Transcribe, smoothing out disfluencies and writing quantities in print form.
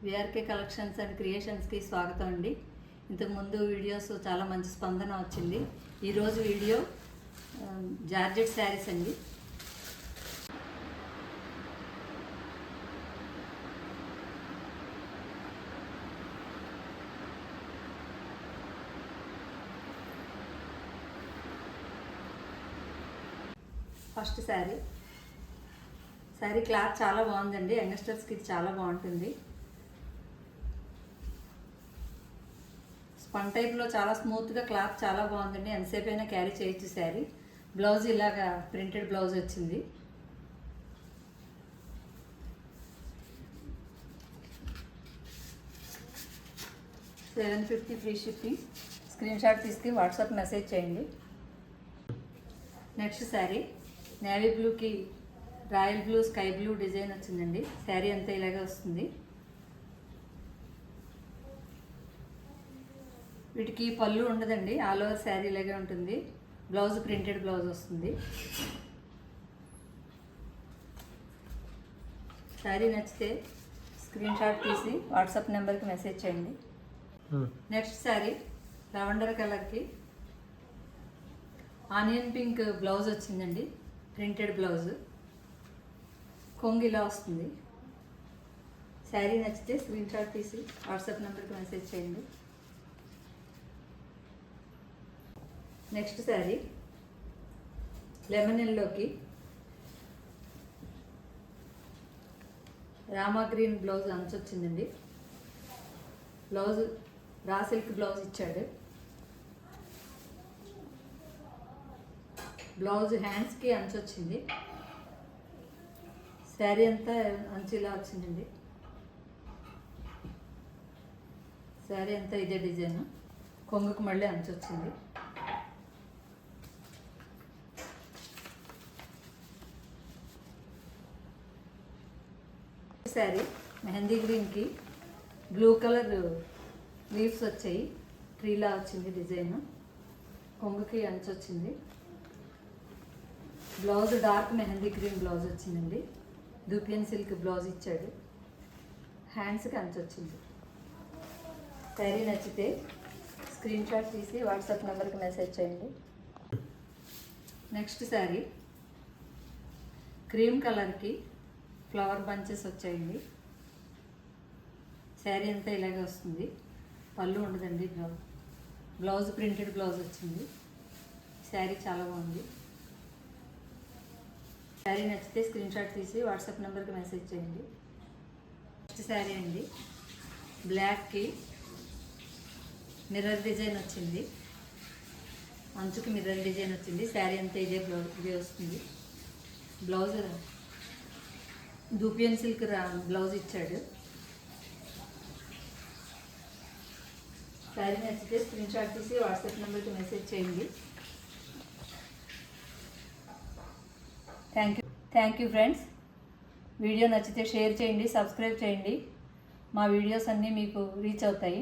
VRK collections and క్రియేషన్స్కి స్వాగతం అండి. ఇంతకుముందు వీడియోస్ చాలా మంచి స్పందన వచ్చింది. ఈరోజు వీడియో జార్జెట్ శారీస్ అండి. ఫస్ట్ శారీ క్లాత్ చాలా బాగుందండి. యంగ్స్టర్స్కి ఇది చాలా బాగుంటుంది. స్పన్ టైప్లో చాలా స్మూత్గా క్లాత్ చాలా బాగుందండి. ఎంతసేపు అయినా క్యారీ చేయొచ్చు శారీ. బ్లౌజ్ ఇలాగా ప్రింటెడ్ బ్లౌజ్ వచ్చింది. $750 ఫ్రీ షిప్పింగ్. స్క్రీన్ షాట్ తీసుకుని వాట్సాప్ మెసేజ్ చేయండి. నెక్స్ట్ శారీ నేవీ బ్లూకి royal blue, sky blue design వచ్చిందండి. శారీ అంతా ఇలాగే వస్తుంది. వీటికి పళ్ళు ఉండదండి, ఆల్ ఓవర్ శారీ ఇలాగే ఉంటుంది. బ్లౌజ్ ప్రింటెడ్ బ్లౌజ్ వస్తుంది. శారీ నచ్చితే స్క్రీన్ షాట్ తీసి వాట్సాప్ నెంబర్కి మెసేజ్ చేయండి. నెక్స్ట్ శారీ లెవెండర్ కలర్కి ఆనియన్ పింక్ బ్లౌజ్ వచ్చిందండి. ప్రింటెడ్ బ్లౌజ్, కొంగు ఇలా వస్తుంది. శారీ నచ్చితే స్క్రీన్ షాట్ తీసి వాట్సాప్ నెంబర్కి మెసేజ్ చేయండి. నెక్స్ట్ శారీ లెమన్ ఎల్లోకి రామా గ్రీన్ బ్లౌజ్ అంచు వచ్చిందండి. బ్లౌజ్ రా సిల్క్ బ్లౌజ్ ఇచ్చాడు. బ్లౌజ్ హ్యాండ్స్కి అంచు వచ్చింది. శారీ అంతా అంచు ఇలా వచ్చిందండి. శారీ అంతా ఇదే డిజైన్, కొంగుకు మళ్ళీ అంచు వచ్చింది. శారీ మెహందీ గ్రీన్కి బ్లూ కలర్ లీవ్స్ వచ్చాయి. ట్రీలా వచ్చింది డిజైన్. కొంగుకి అంచు వచ్చింది. Blouse dark mehndi green blouse వచ్చిందండి. దూపియన్ సిల్క్ బ్లౌజ్ ఇచ్చాడు. హ్యాండ్స్కి అంచు వచ్చింది. శారీ నచ్చితే స్క్రీన్ షాట్ తీసి వాట్సాప్ నెంబర్కి మెసేజ్ చేయండి. నెక్స్ట్ శారీ క్రీమ్ కలర్కి ఫ్లవర్ బంచెస్ వచ్చాయండి. శారీ అంతా ఇలాగే వస్తుంది. పళ్ళు ఉండదండి. బ్లౌజ్ ప్రింటెడ్ బ్లౌజ్ వచ్చింది. శారీ చాలా బాగుంది. శారీ నచ్చితే స్క్రీన్ షాట్ తీసి వాట్సాప్ నెంబర్కి మెసేజ్ చేయండి. నెక్స్ట్ శారీ అండి బ్లాక్కి మిర్రర్ డిజైన్ వచ్చింది. అంచుకి మిర్రర్ డిజైన్ వచ్చింది. శారీ అంతా ఇదే వస్తుంది. బ్లౌజ్ దూపియన్ సిల్క్ బ్లౌజ్ ఇచ్చాడు. శారీ నచ్చితే స్క్రీన్ షాట్ తీసి వాట్సాప్ నెంబర్కి మెసేజ్ చేయండి. Thank you friends. వీడియో నచ్చితే షేర్ చేయండి, సబ్స్క్రైబ్ చేయండి. మా వీడియోస్ అన్నీ మీకు రీచ్ అవుతాయి.